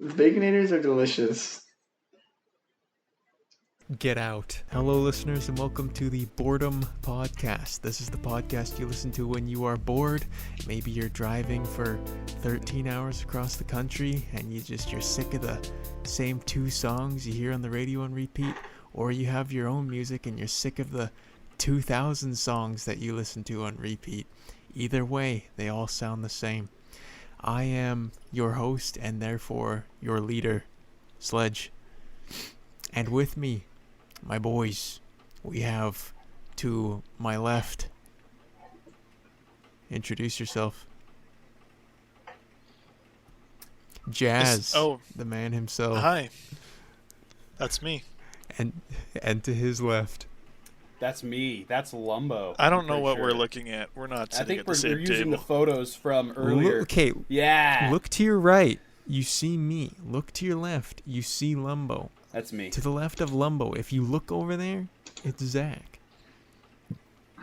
Baconators are delicious. Get out. Hello, listeners, and welcome to the Boredom Podcast. This is the podcast you listen to when you are bored. Maybe you're driving for 13 hours across the country and you're sick of the same two songs you hear on the radio on repeat, or you have your own music and you're sick of the 2,000 songs that you listen to on repeat. Either way, they all sound the same. I am your host and therefore your leader, Sledge. And with me, my boys, we have to my left. Introduce yourself. Jazz, the man himself. Hi, that's me. And to his left. That's me. That's Lumbo. I don't know what we're looking at. We're not sitting at the same table. I think we're using the photos from earlier. Okay. Yeah. Look to your right. You see me. Look to your left. You see Lumbo. That's me. To the left of Lumbo, if you look over there, it's Zach.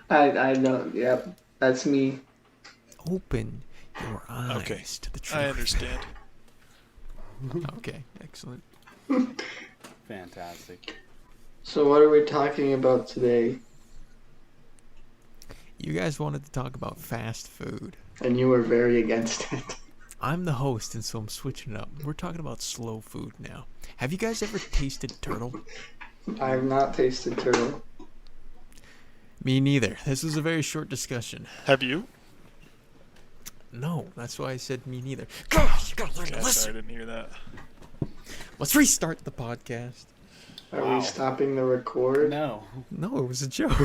I know. Yep, that's me. Open your eyes to the truth. I understand. Okay, excellent. Fantastic. So what are we talking about today? You guys wanted to talk about fast food. And you were very against it. I'm the host, and so I'm switching it up. We're talking about slow food now. Have you guys ever tasted turtle? I have not tasted turtle. Me neither. This was a very short discussion. Have you? No, that's why I said me neither. Gosh, you gotta learn to listen. Sorry, I didn't hear that. Let's restart the podcast. Are we stopping the record? No, it was a joke.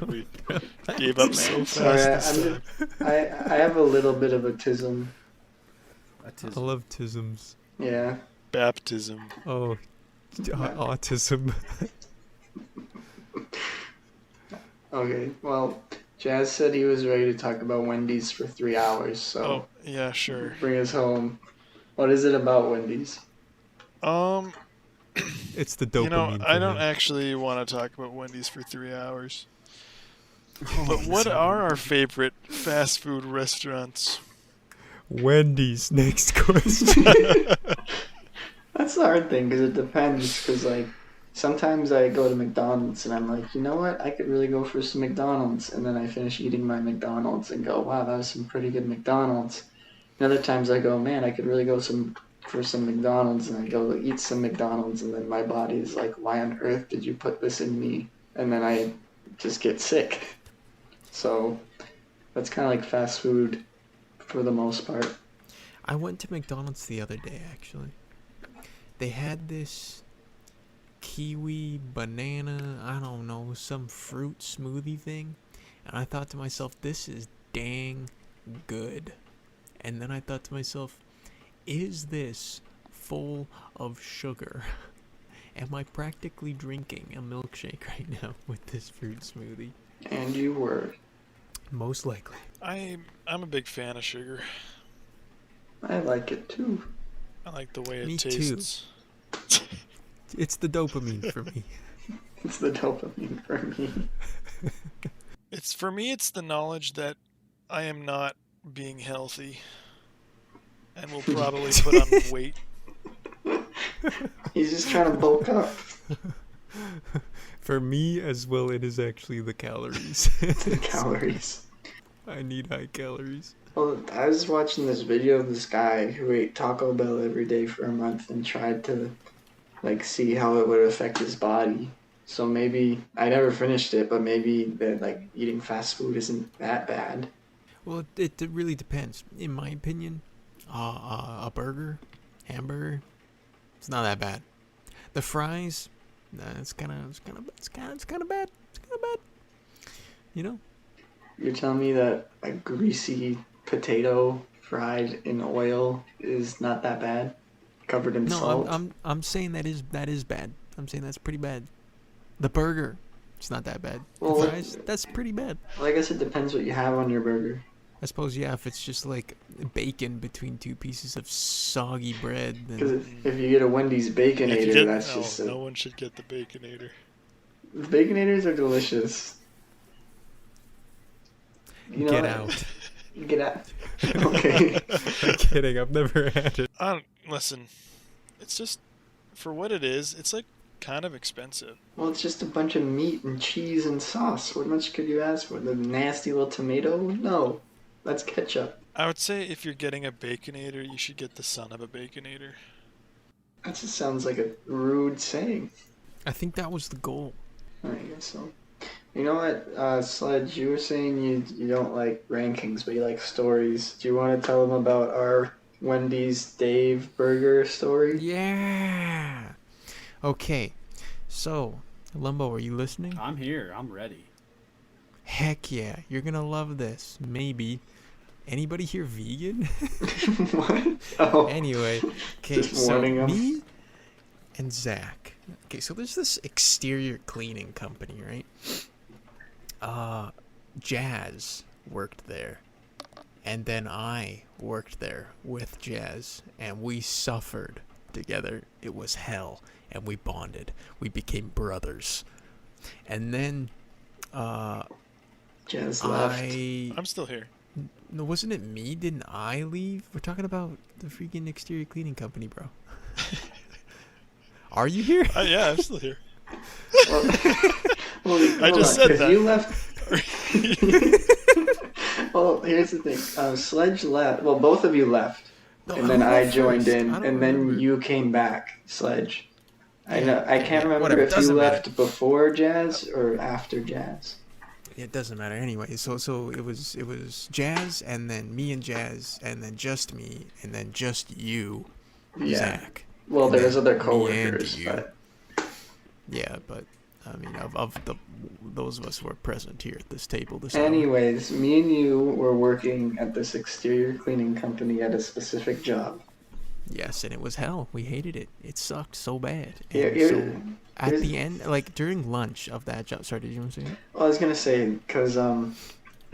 We gave up so Sorry, fast. I have a little bit of autism. I love tisms. Yeah. Baptism. Oh, autism. Okay, well, Jazz said he was ready to talk about Wendy's for 3 hours, so Oh, yeah, sure. bring us home. What is it about Wendy's? It's the dopamine. I don't actually want to talk about Wendy's for 3 hours. But what are our favorite fast food restaurants? Wendy's. Next question. That's the hard thing, because it depends, because, like, sometimes I go to McDonald's and I'm like, you know what, I could really go for some McDonald's, and then I finish eating my McDonald's and go, wow, that was some pretty good McDonald's. And other times I go, man, I could really go for some McDonald's, and I go eat some McDonald's, and then my body is like, why on earth did you put this in me? And then I just get sick. So that's kind of like fast food for the most part. I went to McDonald's the other day, actually. They had this kiwi, banana, I don't know, some fruit smoothie thing. And I thought to myself, this is dang good. And then I thought to myself, is this full of sugar? Am I practically drinking a milkshake right now with this fruit smoothie? And you were. Most likely. I'm a big fan of sugar. I like it too. I like the way Me it tastes. It's the dopamine for me. It's the dopamine for me. For me, it's the knowledge that I am not being healthy and will probably put on weight. He's just trying to bulk up. For me as well, it is actually the calories. The calories. I need high calories. Well, I was watching this video of this guy who ate Taco Bell every day for a month and tried to, like, see how it would affect his body. So maybe, I never finished it, but maybe that, like, eating fast food isn't that bad. Well, it really depends. In my opinion, a burger, hamburger, it's not that bad. The fries, it's kind of bad. It's kind of bad. You know? You're telling me that a greasy potato fried in oil is not that bad, covered in salt? No, I'm saying that is bad. I'm saying that's pretty bad. The burger, it's not that bad. The fries, that's pretty bad. Well, I guess it depends what you have on your burger. I suppose, yeah, if it's just like bacon between two pieces of soggy bread. Because if you get a Wendy's Baconator, no one should get the Baconator. The Baconators are delicious. Get out. Get out. Okay. I'm kidding. I've never had it. Listen, it's just for what it is. It's like kind of expensive. Well, it's just a bunch of meat and cheese and sauce. What much could you ask for? The nasty little tomato? No, that's ketchup. I would say if you're getting a Baconator, you should get the son of a Baconator. That just sounds like a rude saying. I think that was the goal. I guess so. You know what, Sledge, you were saying you don't like rankings, but you like stories. Do you want to tell them about our Wendy's Dave Burger story? Yeah. Okay. So, Lumbo, are you listening? I'm here. I'm ready. Heck yeah. You're going to love this. Maybe. Anybody here vegan? What? Oh, Anyway. Okay, just so warning 'em. me and Zach. Okay, so there's this exterior cleaning company, right? Jazz worked there. And then I worked there with Jazz. And we suffered together. It was hell. And we bonded. We became brothers. And then Jazz left. I'm still here. No, wasn't it me? Didn't I leave? We're talking about the freaking exterior cleaning company, bro. Are you here? Yeah, I'm still here. Well, well, I hold just on, said 'cause that. You left. Well, here's the thing. Sledge left. Well, both of you left, No, and then who I left joined first? in, I don't and then remember. you came back, Sledge. I Yeah, know. I can't remember whatever, if you doesn't matter. left before Jazz or after Jazz. It doesn't matter anyway. So it was Jazz, and then me and Jazz, and then just me, and then just you, Yeah. Zach. Well, And there was then other me and coworkers, you. but Yeah, but I mean, of those of us who are present here at this table this hour. anyways, me and you were working at this exterior cleaning company at a specific job. Yes, and it was hell. We hated it. It sucked so bad. Here- And here- so at here's- the end, like during lunch of that job, sorry, did you want to say that? Well, I was gonna say because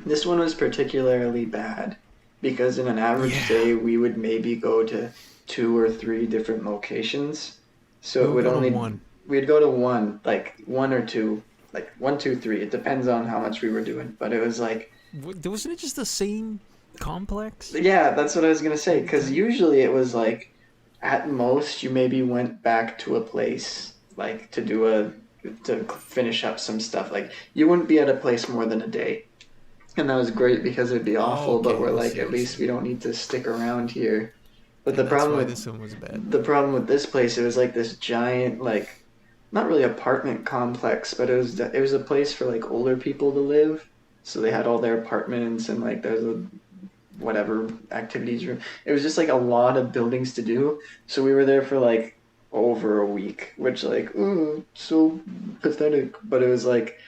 this one was particularly bad because in an average Yeah. day we would maybe go to 2 or 3 different locations, so it We'll would go to only one. we'd go to one, like 1 or 2, like 1, 2, 3. It depends on how much we were doing, but it was like Wasn't it just the same complex? yeah, that's what I was gonna say because usually it was like at most you maybe went back to a place like to finish up some stuff. Like you wouldn't be at a place more than a day. And that was great because it'd be awful, but okay, we're I like, see, at I least see. we don't need to stick around here. But the And that's problem why with this one was bad. the problem with this place, it was like this giant, like not really apartment complex, but it was a place for like older people to live. So they had all their apartments and like there's a whatever activities room. It was just like a lot of buildings to do. So we were there for like over a week, which like, ooh, so pathetic. But it was like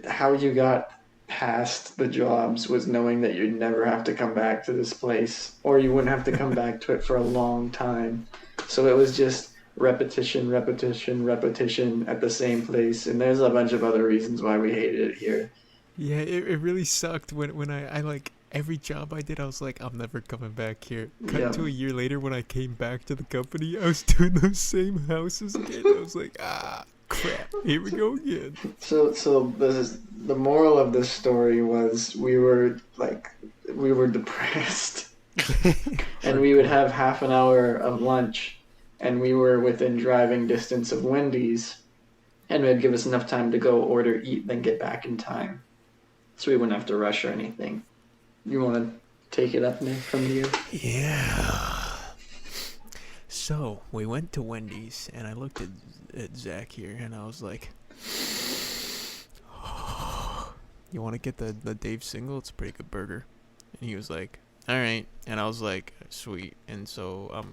how you got past the jobs was knowing that you'd never have to come back to this place or you wouldn't have to come back to it for a long time. So it was just repetition, repetition, repetition at the same place. And there's a bunch of other reasons why we hated it here. Yeah, it really sucked when I like every job I did, I was like, I'm never coming back here. Cut Yeah. to a year later when I came back to the company, I was doing those same houses again. I was like, crap, here we go again. So this is the moral of this story was we were depressed and we would have half an hour of lunch and we were within driving distance of Wendy's and it'd give us enough time to go order, eat, then get back in time. So we wouldn't have to rush or anything. You want to take it up, Nick, from here? Yeah. So we went to Wendy's, and I looked at Zach here, and I was like, "You want to get the Dave single? It's a pretty good burger." And he was like, "All right," and I was like, "Sweet." And so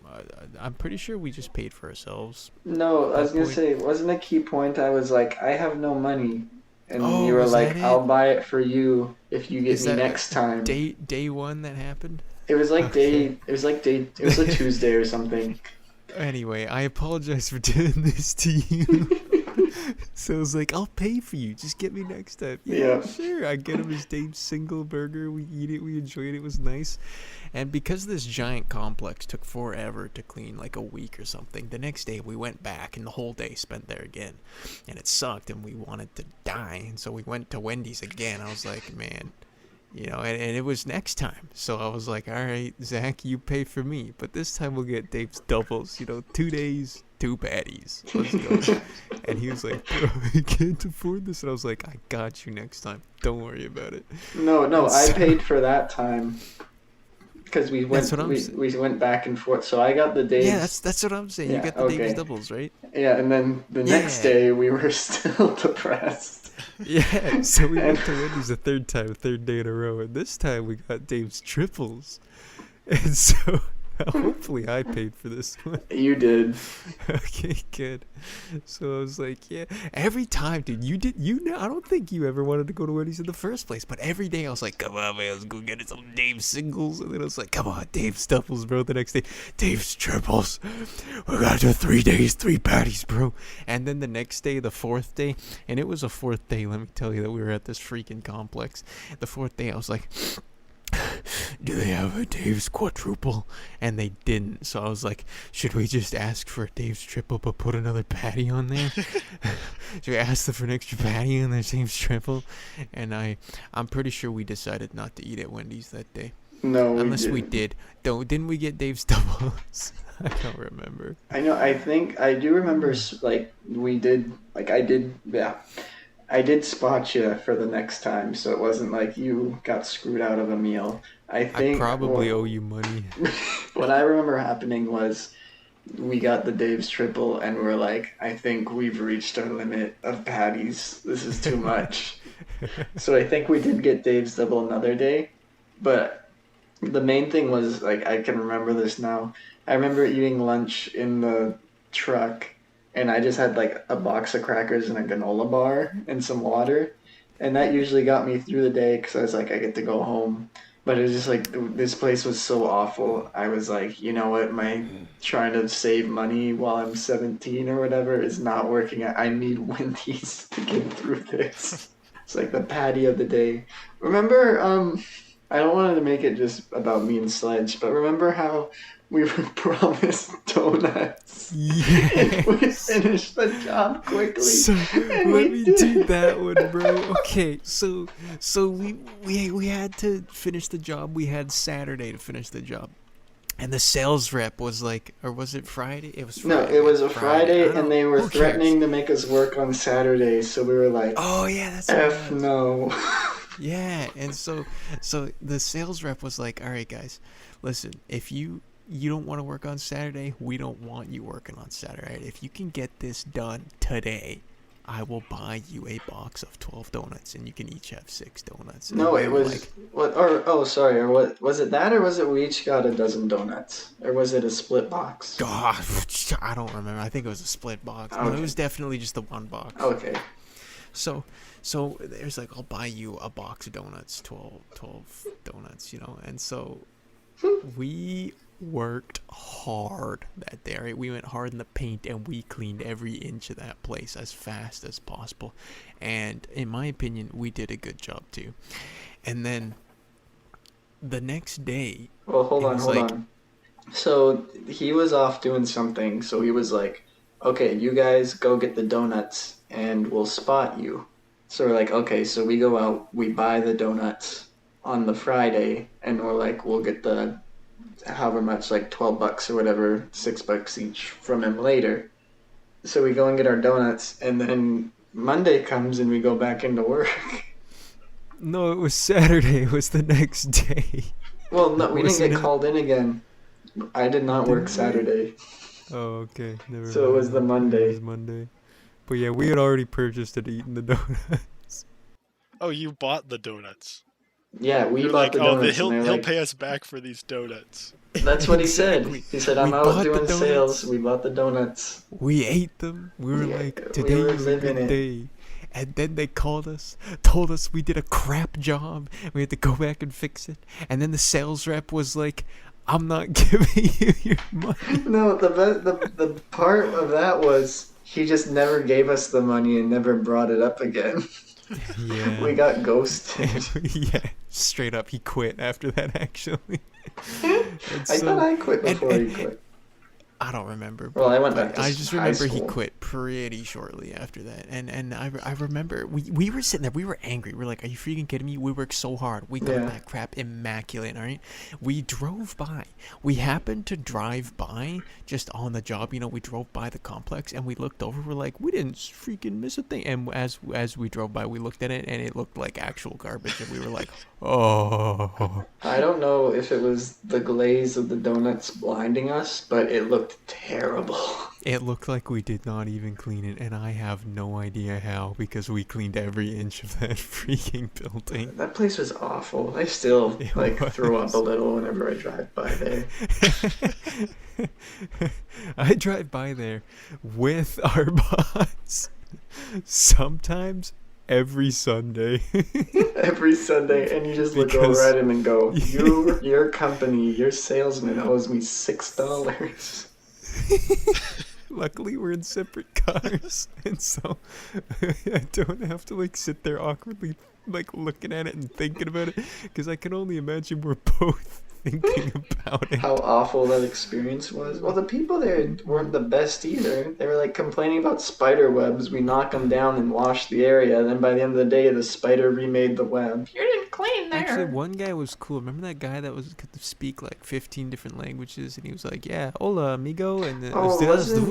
I'm pretty sure we just paid for ourselves. No, I was going to Point. say, wasn't a key point I was like, I have no money. And Oh, you were was like, that it? I'll buy it for you if you get Is me that next time. Day one that happened. It was like Okay. it was a Tuesday or something. Anyway, I apologize for doing this to you. So I was like, I'll pay for you. Just get me next time. Yeah. Sure. I get him his Dave's single burger. We eat it. We enjoyed it. It was nice. And because this giant complex took forever to clean, like a week or something, the next day we went back and the whole day spent there again. And it sucked and we wanted to die. And so we went to Wendy's again. I was like, man, and it was next time. So I was like, all right, Zach, you pay for me, but this time we'll get Dave's doubles. 2 days, 2 patties. Let's go. And he was like, bro, I can't afford this. And I was like, I got you next time. Don't worry about it. No, I So- paid for that time because we went That's what I'm we went back and forth. So I got the Dave's. Yeah, that's what I'm saying. Yeah, You got the Dave's okay. doubles, right? Yeah, and then the next Yeah. day we were still depressed. Yeah, so we And- went to Wendy's a third day in a row, and this time we got Dave's triples. And so hopefully I paid for this one. You did. Okay, good. So I was like, yeah, every time, dude, I don't think you ever wanted to go to Wendy's in the first place, but every day I was like, come on, man, let's go get some Dave's singles. And then I was like, come on, Dave's doubles, bro. The next day, Dave's triples. We gotta do 3 days, 3 patties, bro. And then the next day, the fourth day, and it was a fourth day, let me tell you, that we were at this freaking complex. The fourth day, I was like, do they have a Dave's quadruple? And they didn't. So I was like, should we just ask for a Dave's triple but put another patty on there? Should we ask them for an extra patty on their Dave's triple? And I'm pretty sure we decided not to eat at Wendy's that day. No, Unless we didn't. did. Didn't we get Dave's doubles? I don't remember. I know. I think I do remember. Like we did. Like I did. Yeah, I did spot you for the next time, so it wasn't like you got screwed out of a meal. I think I probably owe you money. what I remember happening was we got the Dave's triple and we're like, I think we've reached our limit of patties. This is too much. So I think we did get Dave's double another day, but the main thing was like I can remember this now. I remember eating lunch in the truck and I just had like a box of crackers and a granola bar and some water, and that usually got me through the day because I was like I get to go home. But it was just like this place was so awful. I was like, you know what, my trying to save money while I'm 17 or whatever is not working. I need Wendy's to get through this. It's like the patty of the day. Remember, I don't want to make it just about me and Sledge, but remember how we were promised donuts if we Yes. finished the job quickly. So And let we me did. do that one, bro. Okay, so we had to finish the job. We had Saturday to finish the job, and the sales rep was like, or was it Friday? It was No, Friday. it was a I Friday, don't- and they were who cares? threatening to make us work on Saturday. So we were like, Oh yeah, that's what it "F was. no." Yeah, and so the sales rep was like, all right, guys, listen, if you don't want to work on Saturday, we don't want you working on Saturday. If you can get this done today, I will buy you a box of 12 donuts, and you can each have 6 donuts. And No, we it were was like, what? Or sorry, or what was it? That or was it? We each got a dozen donuts, or was it a split box? God, I don't remember. I think it was a split box. No, Okay. it was definitely just the one box. Okay. So there's like, I'll buy you a box of donuts, 12 donuts, and so we worked hard that day, right? We went hard in the paint and we cleaned every inch of that place as fast as possible. And in my opinion, we did a good job too. And then the next day, Well, hold It on, was hold like- on. So he was off doing something. So he was like, "Okay, you guys go get the donuts, and we'll spot you." So we're like, "Okay." So we go out, we buy the donuts on the Friday, and we're like, "We'll get the however much, like $12 or whatever, $6 each from him later." So we go and get our donuts, and then Monday comes, and we go back into work. no, it was Saturday. It was the next day. Well, no, we didn't Wasn't get it? called in again. I did not work Didn't we? Saturday. Oh, okay. Never So it was mind. the Monday. It was Monday. But yeah, we had already purchased and eaten the donuts. Oh, you bought the donuts. Yeah, we You're bought like, the oh, donuts, he'll and they're he'll like, pay us back for these donuts. that's what he said. Exactly. He said, We "I'm out bought the doing donuts. sales. We bought the donuts." We ate them. We were Yeah, like, we today were is a living good it. day. And then they called us, told us we did a crap job. We had to go back and fix it. And then the sales rep was like, I'm not giving you your money. No, the part of that was he just never gave us the money and never brought it up again. Yeah. We got ghosted. Yeah, straight up, he quit after that, actually. And I so- thought I quit and- before he and- quit. I don't remember, Well, I went back but to I just high remember he school. quit pretty shortly after that, and I remember we were sitting there, we were angry, we're like, are you freaking kidding me? We worked so hard, we got Yeah. that crap immaculate, all right. We drove by, we happened to drive by just on the job, you know, we drove by the complex and we looked over, we're like, we didn't freaking miss a thing, and as we drove by, we looked at it and it looked like actual garbage, and we were like, oh. I don't know if it was the glaze of the donuts blinding us, but it looked terrible. It looked like we did not even clean it, and I have no idea how because we cleaned every inch of that freaking building. That place was awful. I still It like throw up a was. little whenever I drive by there. I drive by there with our boss sometimes every Sunday. Every Sunday, and you just look over Because at him and go, your company, your salesman owes me $6." luckily we're in separate cars, and so I don't have to like sit there awkwardly like looking at it and thinking about it, because I can only imagine we're both thinking about it. How awful that experience was. Well, the people there weren't the best either. They were like complaining about spider webs. We knock them down and wash the area. Then by the end of the day, the spider remade the web. You didn't clean Actually, there. one guy was cool. Remember that guy that could speak like 15 different languages, and he was like, "Yeah, hola, amigo," and Oh, wasn't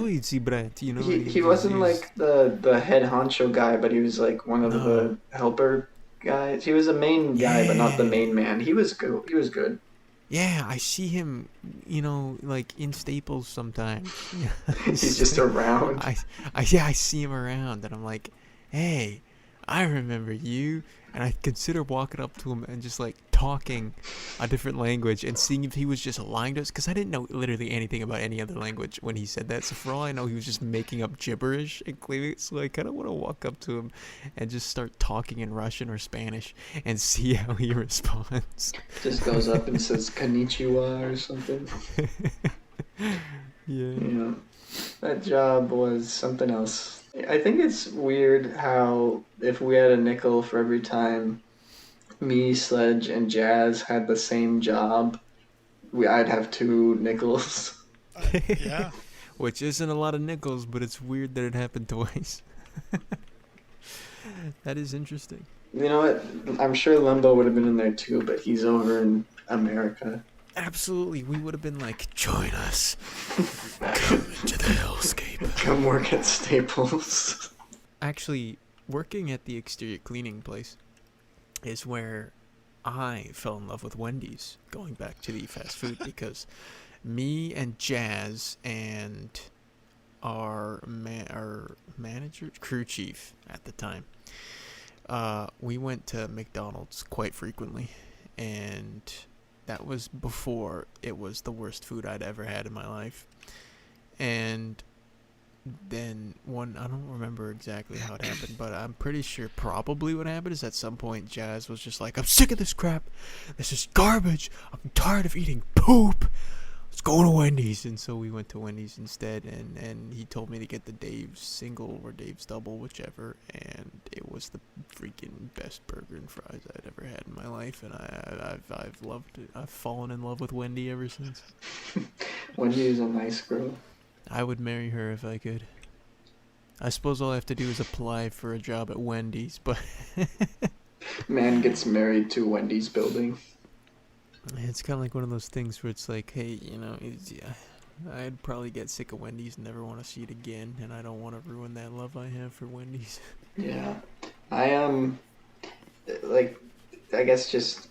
you know. he? And He wasn't like the head honcho guy, but he was like one of no, the helper guys. He was a main guy, but not the yeah, main man. He was good. He was good. yeah. I see him, you know, like in Staples sometimes. Yeah, He's just around. I see him around, and I'm like, "Hey, I remember you." And I consider walking up to him and just like talking a different language and seeing if he was just lying to us, because I didn't know literally anything about any other language when he said that. So for all I know, he was just making up gibberish and claiming it. So I kind of want to walk up to him and just start talking in Russian or Spanish and see how he responds. Just goes up and says "Konnichiwa" or something. Yeah. Yeah, that job was something else. I think it's weird how if we had a nickel for every time me, Sledge, and Jazz had the same job, I'd have 2 nickels. Yeah. Which isn't a lot of nickels, but it's weird that it happened twice. That is interesting. You know what? I'm sure Limbo would have been in there too, but he's over in America. Absolutely, we would have been like, join us. Come into the hellscape. Come work at Staples. Actually, working at the exterior cleaning place is where I fell in love with Wendy's, going back to the fast food, because me and Jazz and our manager, crew chief at the time, we went to McDonald's quite frequently, and that was before it was the worst food I'd ever had in my life. And then I don't remember exactly how it happened, but I'm pretty sure probably what happened is at some point Jazz was just like, I'm sick of this crap. This is garbage. I'm tired of eating poop. Let's go to Wendy's. And so we went to Wendy's instead, and he told me to get the Dave's single or Dave's double, whichever, and it was the freaking best burger and fries I'd ever had in my life, and I've loved it. I've fallen in love with Wendy ever since. Wendy is a nice girl. I would marry her if I could. I suppose all I have to do is apply for a job at Wendy's, but Man gets married to Wendy's building. it's kind of like one of those things where it's like, hey, you know, yeah, I'd probably get sick of Wendy's and never want to see it again, and I don't want to ruin that love I have for Wendy's. Yeah. I like, I guess just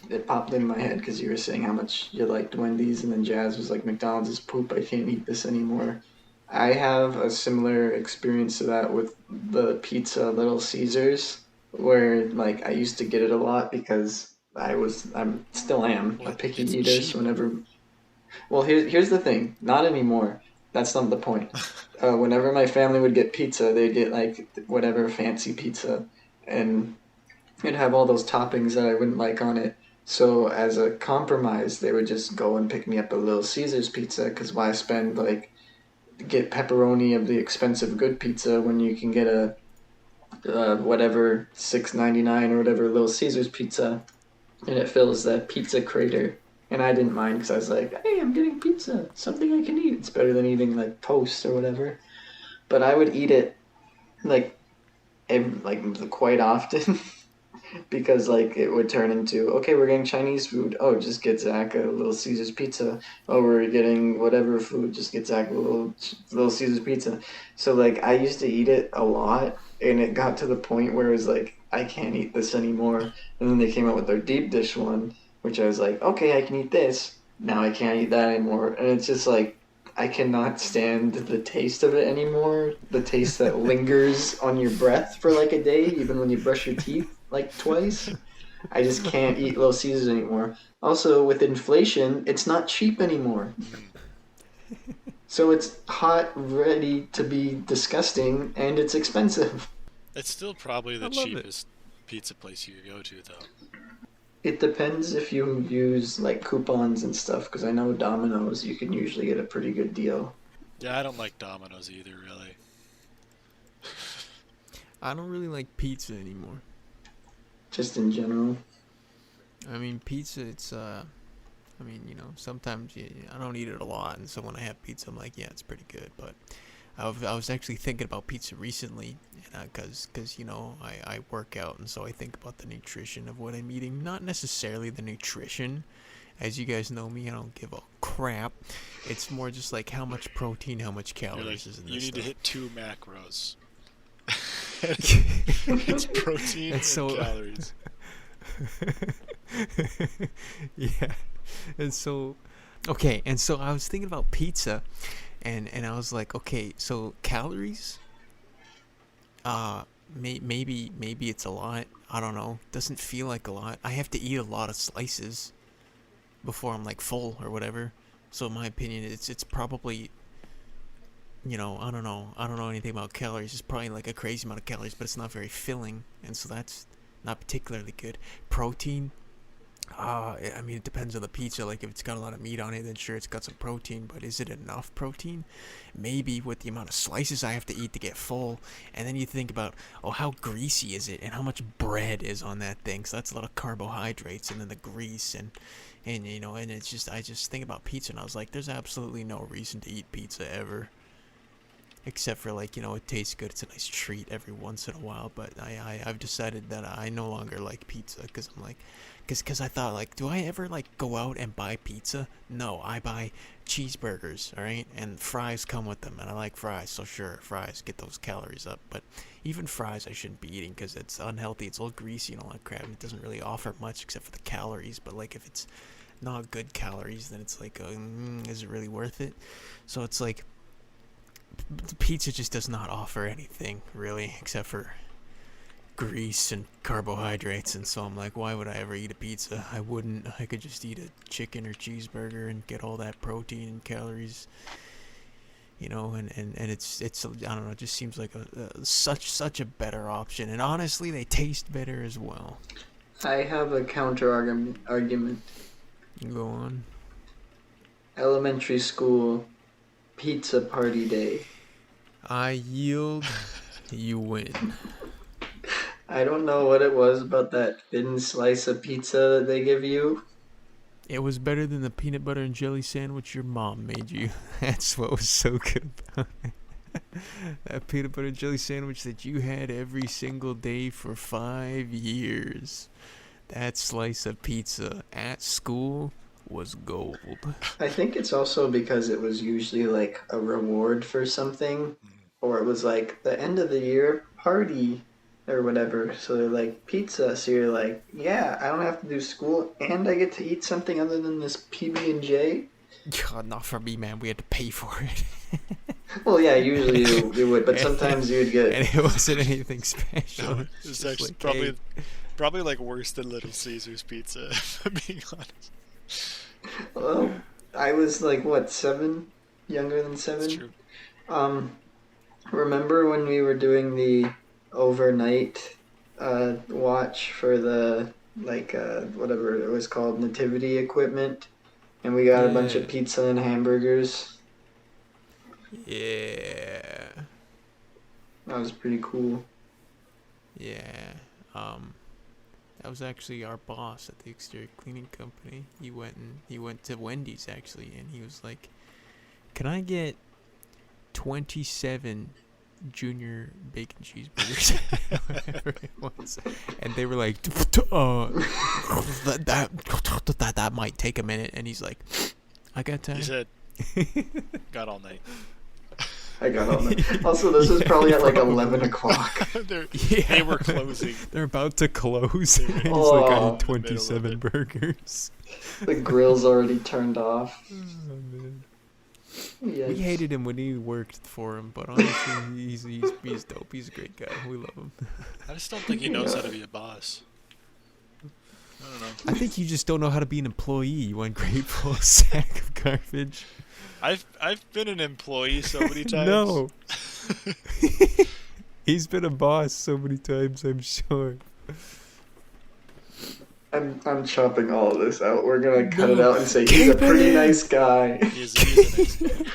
it popped in my head because you were saying how much you liked Wendy's, and then Jazz was like, McDonald's is poop, I can't eat this anymore. I have a similar experience to that with the pizza Little Caesars, where like I used to get it a lot because I'm still am a Well, picky it's eater, cheap. so whenever, well, here's the thing, not anymore. That's not the point. Whenever my family would get pizza, they'd get like whatever fancy pizza, and it'd have all those toppings that I wouldn't like on it. So as a compromise, they would just go and pick me up a Little Caesars pizza, because why spend like get pepperoni of the expensive good pizza when you can get a whatever $6.99 or whatever Little Caesars pizza, and it fills that pizza crater And I didn't mind because I was like, hey, I'm getting pizza, something I can eat. It's better than eating like toast or whatever. But I would eat it like quite often because like it would turn into, okay, we're getting Chinese food. Oh, just get Zach a Little Caesars pizza. Oh, we're getting whatever food. Just get Zach a Little Caesars pizza. So like I used to eat it a lot, and it got to the point where it was like I can't eat this anymore. And then they came out with their deep dish one, which I was like, okay, I can eat this. Now I can't eat that anymore. And it's just like I cannot stand the taste of it anymore. The taste that lingers on your breath for like a day, even when you brush your teeth like twice. I just can't eat Little Caesars anymore. Also, with inflation, it's not cheap anymore. So it's hot, ready to be disgusting, and it's expensive. It's still probably I the love it. cheapest pizza place you could go to, though. It depends if you use like coupons and stuff, because I know Domino's, you can usually get a pretty good deal. Yeah, I don't like Domino's either, really. I don't really like pizza anymore. Just in general. I mean, pizza, I mean, sometimes I don't eat it a lot, and so when I have pizza, I'm like, yeah, it's pretty good. But I was actually thinking about pizza recently, because I work out, and so I think about the nutrition of what I'm eating. Not necessarily the nutrition. As you guys know me, I don't give a crap. It's more just like how much protein, how much You're like, calories is in you this need to stuff. hit 2 macros. It's protein and so calories. yeah, and so okay, and so I was thinking about pizza, and I was like, okay, so calories, maybe it's a lot. I don't know. Doesn't feel like a lot. I have to eat a lot of slices before I'm like full or whatever. So in my opinion, it's probably, I don't know. I don't know anything about calories. It's probably like a crazy amount of calories, but it's not very filling, and so that's not particularly good. Protein. I mean, it depends on the pizza. Like, if it's got a lot of meat on it, then sure, it's got some protein. But is it enough protein? Maybe with the amount of slices I have to eat to get full. And then you think about, oh, how greasy is it, and how much bread is on that thing? So that's a lot of carbohydrates, and then the grease, and and it's just I just think about pizza, and I was like, there's absolutely no reason to eat pizza ever. Except for like it tastes good. It's a nice treat every once in a while. But I've decided that I no longer like pizza because I'm like, because I thought like, do I ever like go out and buy pizza? No, I buy cheeseburgers, all right, and fries come with them, and I like fries. So sure, fries get those calories up. But even fries I shouldn't be eating because it's unhealthy. It's all greasy and all that crap. And it doesn't really offer much except for the calories. But like if it's not good calories, then it's like, is it really worth it? So it's like pizza just does not offer anything really except for grease and carbohydrates, and so I'm like, why would I ever eat a pizza? I wouldn't. I could just eat a chicken or cheeseburger and get all that protein and calories, and it's I don't know, it just seems like such a better option, and honestly they taste better as well. I have a counter argument. Go on. Elementary school pizza party day. I yield. You win. I don't know what it was about that thin slice of pizza that they give you. It was better than the peanut butter and jelly sandwich your mom made you. That's what was so good about it. That peanut butter and jelly sandwich that you had every single day for 5 years. That slice of pizza at school was gold. I think it's also because it was usually like a reward for something, or it was like the end of the year party or whatever. So they're like pizza. So you're like, yeah, I don't have to do school, and I get to eat something other than this PB&J. God, not for me, man. We had to pay for it. Well, yeah, usually you would, but sometimes you'd get. And it wasn't anything special. No, It's it's just actually like, probably like worse than Little Caesars pizza, if I'm being honest. Well, I was like what, 7, younger than It's 7. true. Um, Remember when we were doing the overnight watch for the like whatever it was called, nativity equipment, and we got a bunch yeah, of pizza and hamburgers? yeah, That was pretty cool. yeah. Um, that was actually our boss at the exterior cleaning company. He went to Wendy's actually, and he was like, "Can I get 27 junior bacon cheeseburgers?" Whatever it was, and they were like, that might take a minute, and he's like, "I got time." He said, "Got all night." I got on that. Also, this was probably at like 11 o'clock. They were closing. They're about to close. They were And he's Oh. like, "I in had the middle of 27 it. burgers." The grill's already turned off. Oh, man. Yeah. We hated him when he worked for him, but honestly, he's dope. He's a great guy. We love him. I just don't think he knows how to be a boss. I don't know. I think you just don't know how to be an employee, you ungrateful sack of garbage. I've been an employee so many times. No. He's been a boss so many times, I'm sure. I'm chopping all of this out. We're gonna cut it No. out and say he's Keep a it pretty in. nice guy. He is a nice guy.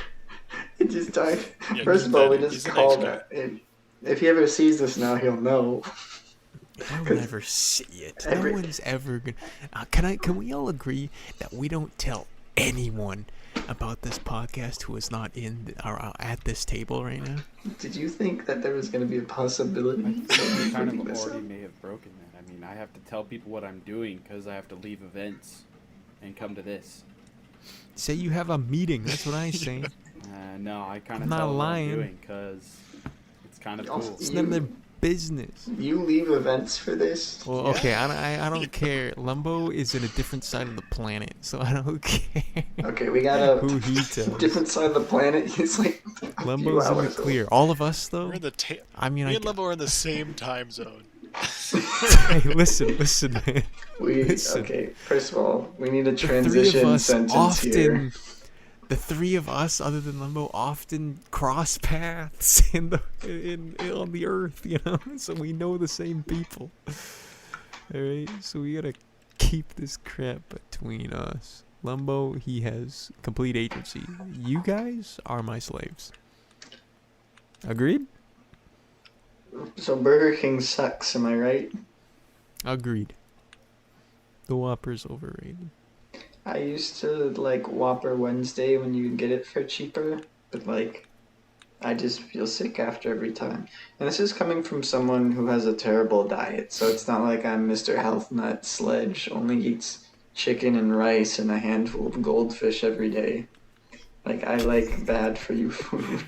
It just died. Yeah, First keep of all, that we in. just He's a nice called guy. it. If he ever sees this now, he'll know. I'll never see it. Every- No one's ever gonna. Can we all agree that we don't tell anyone about this podcast who is not at this table right now? Did you think that there was gonna be a possibility? I of kind putting of this already up? may have broken that. I mean, I have to tell people what I'm doing because I have to leave events and come to this. Say you have a meeting. That's what I say. No, I kind I'm of not tell lying. what I'm doing because it's kind of Also, cool. It's none of their business. You leave events for this? Well, okay, I don't care. Lumbo is in a different side of the planet, so I don't care Okay, we got a who he tells. different side of the planet. He's like a few Lumbo's in the hours away. clear. All of us, though. We're in the I mean, me I and Limbo are in the same time zone. hey, listen, man. Listen. Okay. First of all, we need a The three of transition us sentence often, here. the three of us, other than Limbo, often cross paths on the earth, you know. So we know the same people. All right, so we gotta keep this crap between us. Lumbo, he has complete agency. You guys are my slaves. Agreed? So Burger King sucks, am I right? Agreed. The Whopper's overrated. I used to like Whopper Wednesday when you could get it for cheaper, but like I just feel sick after every time. And this is coming from someone who has a terrible diet, so it's not like I'm Mr. Health Nut Sledge, only eats chicken and rice and a handful of goldfish every day. Like I like bad for you food.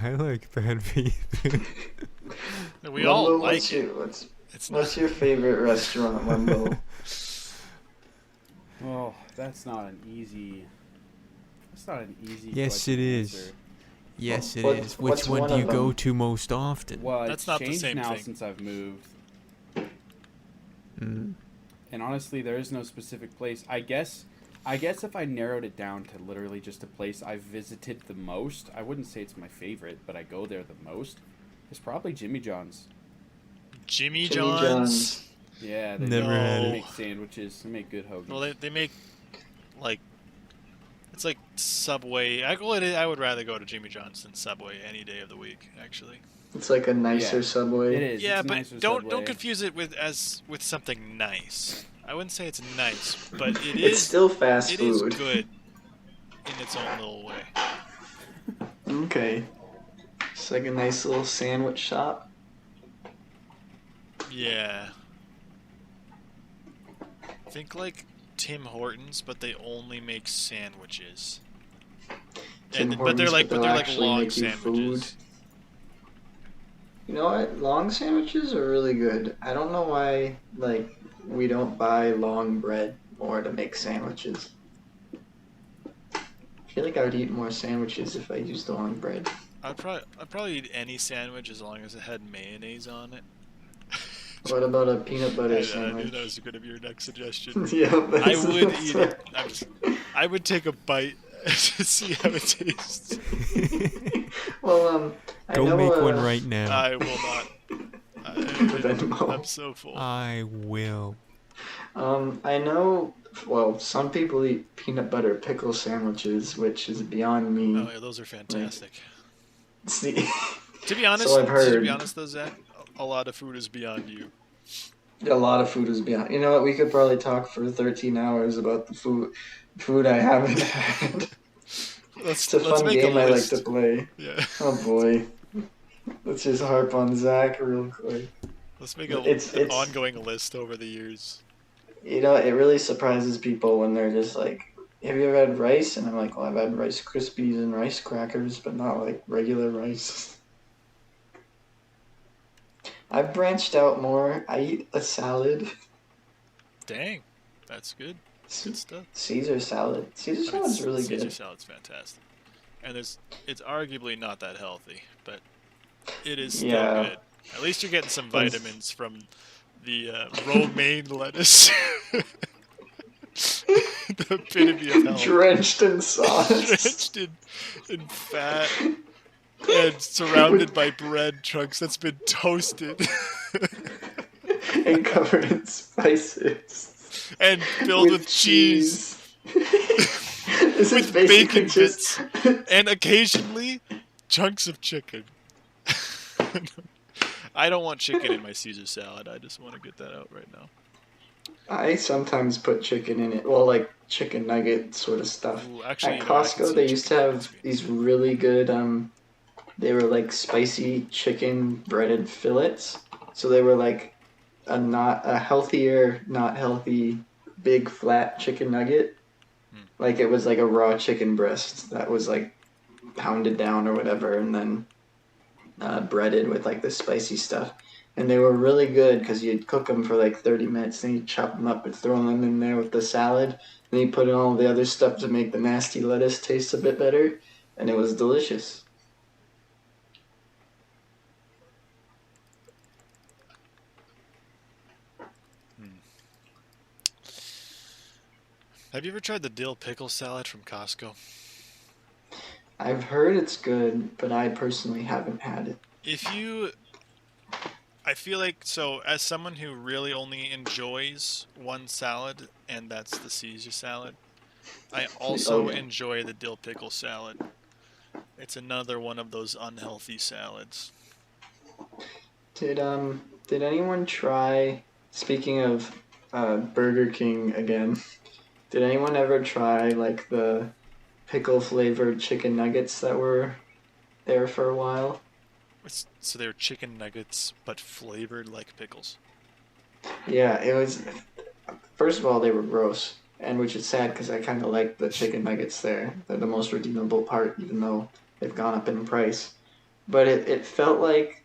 I like bad beef. We all Lumbo, like it. It's not. What's your favorite restaurant, Lumbo? Oh, that's not an easy. That's not an easy. Yes, question it to is. answer. Yes, it What- is. what's Which one one do you of go them? to most often? Well, That's it's not the changed same now thing. since I've moved. Mm. And honestly, there is no specific place. I guess if I narrowed it down to literally just a place I've visited the most, I wouldn't say it's my favorite, but I go there the most. It's probably Jimmy John's. Jimmy Jimmy John's. John's. Yeah, they Never had it. make sandwiches. They make good hoagies. Well, they make like it's like Subway. I would rather go to Jimmy John's than Subway any day of the week. Actually. It's like a nicer Yeah. Subway. It is. Yeah, it's but nicer don't Subway. confuse it with something nice. I wouldn't say it's nice, but it It's is. still fast It is food. good in its own little way. Okay. It's like a nice little sandwich shop. Yeah. Think like Tim Hortons, but they only make sandwiches. Tim But Hortons, they're like they'll actually long make you sandwiches. food. You know what? Long sandwiches are really good. I don't know why, like, we don't buy long bread more to make sandwiches. I feel like I would eat more sandwiches if I used long bread. I'd probably eat any sandwich as long as it had mayonnaise on it. What about a peanut I butter knew sandwich? that was going to be your next suggestion. Yeah, I that's- would that's eat what- it. I would take a bite to see how it tastes. Well, I Go know, make one right now. I will not. Venmo. I'm so full. I will. I know. Well, some people eat peanut butter pickle sandwiches, which is beyond me. Oh yeah, those are fantastic. See, To be honest, So I've heard. to be honest though, Zach, a lot of food is beyond you. A lot of food was behind. You know what? We could probably talk for 13 hours about the food I haven't had. It's a Let's fun make a game I like to list. play. Yeah. Oh boy. Let's just harp on Zach real quick. Let's make an It's ongoing list over the years. it really surprises people when they're just like, "Have you ever had rice?" And I'm like, "Well, I've had Rice Krispies and rice crackers, but not like regular rice." I've branched out more. I eat a salad. Dang, that's good. Good stuff. Caesar salad. Caesar I mean, salad's really Caesar good. salad's fantastic, and it's arguably not that healthy, but it is still Yeah. good. At least you're getting some And vitamins from the romaine lettuce, the epitome of health, drenched in sauce. drenched in fat and surrounded With by bread chunks that's been toasted and covered in spices. and filled With with cheese. This is With basically bacon just bits and occasionally chunks of chicken. I don't want chicken in my Caesar salad. I just want to get that out right now. I sometimes put chicken in it. Well, like chicken nugget sort of stuff. Ooh, actually, At you know what? I can Costco, see they used to chicken nuggets have being these really good they were like spicy chicken breaded fillets. So they were like not a healthier, not healthy big flat chicken nugget. Like it was like a raw chicken breast that was like pounded down or whatever, and then breaded with like the spicy stuff. And they were really good because you'd cook them for like 30 minutes, then you'd chop them up and throw them in there with the salad. Then you put in all the other stuff to make the nasty lettuce taste a bit better, and it was delicious. Have you ever tried the dill pickle salad from Costco? I've heard it's good, but I personally haven't had it. If you, I feel like, so as someone who really only enjoys one salad, and that's the Caesar salad, I Oh also yeah. enjoy the dill pickle salad. It's another one of those unhealthy salads. Did anyone try? Speaking of Burger King again, did anyone ever try like the pickle flavored chicken nuggets that were there for a while? So they're chicken nuggets, but flavored like pickles. Yeah, it was. First of all, they were gross, and which is sad because I kind of like the chicken nuggets there. They're the most redeemable part, even though they've gone up in price. But it felt like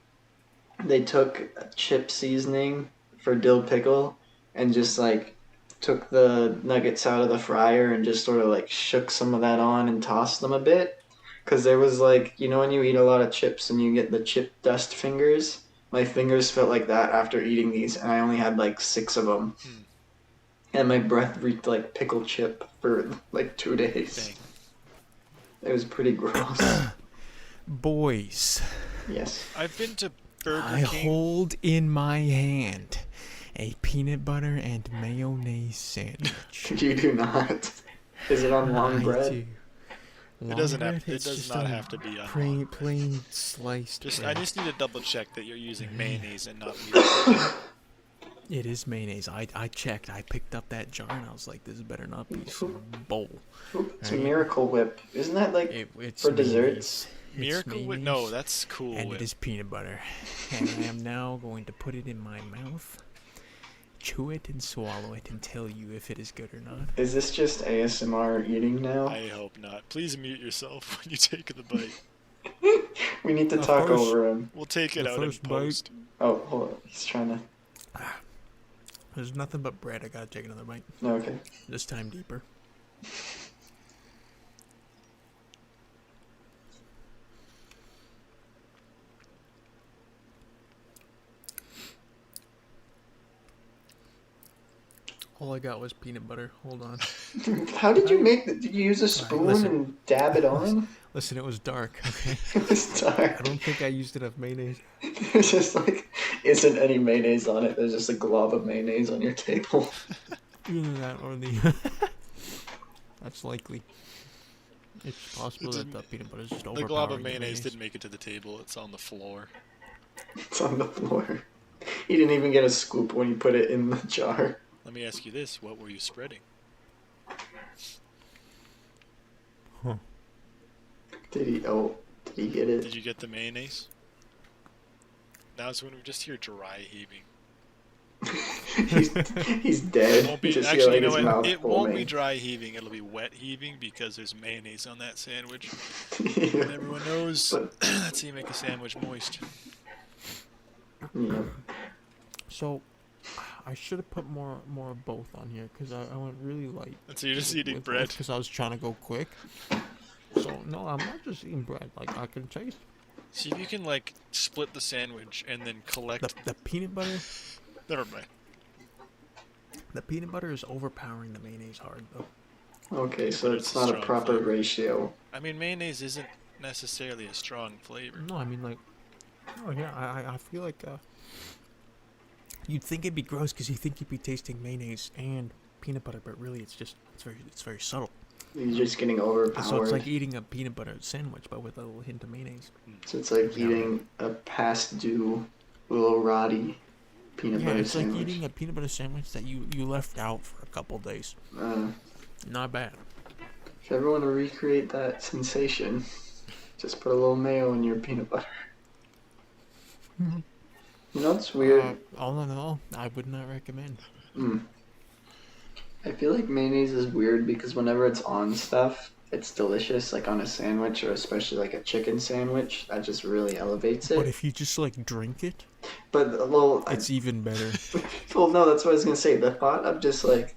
they took a chip seasoning for dill pickle and just like took the nuggets out of the fryer and just sort of like shook some of that on and tossed them a bit. Because there was like, you know, when you eat a lot of chips and you get the chip dust fingers? My fingers felt like that after eating these, and I only had like 6 of them. And my breath reeked like pickle chip for like 2 days. Dang. It was pretty gross. Boys, Yes. I've been to I Burger King. hold in my hand a peanut butter and mayonnaise sandwich. You do not. Is it on long I bread? do. It doesn't Long have. bread, It it's does just not a have to be on. plain sliced I bread. just need to double check that you're using mayonnaise and not meat. It is mayonnaise. I checked. I picked up that jar and I was like, this better not be some bowl. It's Right. Miracle Whip. Isn't that like It's for mayonnaise. desserts? It's Miracle Whip? mayonnaise, No, that's Cool and Whip. it is peanut butter. And I am now going to put it in my mouth, chew it, and swallow it and tell you if it is good or not. Is this just ASMR eating now? I hope not. Please mute yourself when you take the bite. We need to The talk first- over him. We'll take it The out in first bite. post. Oh, hold on. He's trying to. There's nothing but bread. I gotta take another bite. No, okay. This time deeper. All I got was peanut butter. Hold on. How did you make that? Did you use a spoon listen. and dab it on? Listen, it was dark, okay? It was dark. I don't think I used enough mayonnaise. There's just like, isn't any mayonnaise on it. There's just a glob of mayonnaise on your table. Either that or the... That's likely. It's possible that the peanut butter is just The overpowering glob of the mayonnaise didn't make it to the table. It's on the floor. It's on the floor. He didn't even get a scoop when he put it in the jar. Let me ask you this: what were you spreading? Huh. Did he? Oh, did he get Did it? you get the mayonnaise? Now's when we just hear dry heaving. he's It dead. won't be Just hear actually. like You know his what? mouth It won't be foaming. dry heaving. It'll be wet heaving because there's mayonnaise on that sandwich. Yeah. And everyone knows But- that's how you make a sandwich moist. Yeah. So, I should have put more of both on here because I went really light. And so you're just eating bread. Because I was trying to go quick. So no, I'm not just eating bread. Like I can taste See if you can like split the sandwich and then collect. the peanut butter. Never mind. The peanut butter is overpowering the mayonnaise hard though. Okay, so But it's it's a not a strong proper flavor. ratio. I mean, mayonnaise isn't necessarily a strong flavor. No, I mean like, oh yeah, I feel like you'd think it'd be gross because you think you'd be tasting mayonnaise and peanut butter, but really it's very subtle. You're just getting overpowered. So it's like eating a peanut butter sandwich, but with a little hint of mayonnaise. So it's like Yeah. eating a past due, little rotty peanut Yeah, butter it's sandwich. like eating a peanut butter sandwich that you left out for a couple days. Not bad. If everyone to recreate that sensation, just put a little mayo in your peanut butter. You know what's weird? All in all, I would not recommend. I feel like mayonnaise is weird because whenever it's on stuff, it's delicious. Like on a sandwich, or especially like a chicken sandwich, that just really elevates But it. if you just like drink it, But a little, it's even better. well, no, that's what I was gonna say. The thought of just like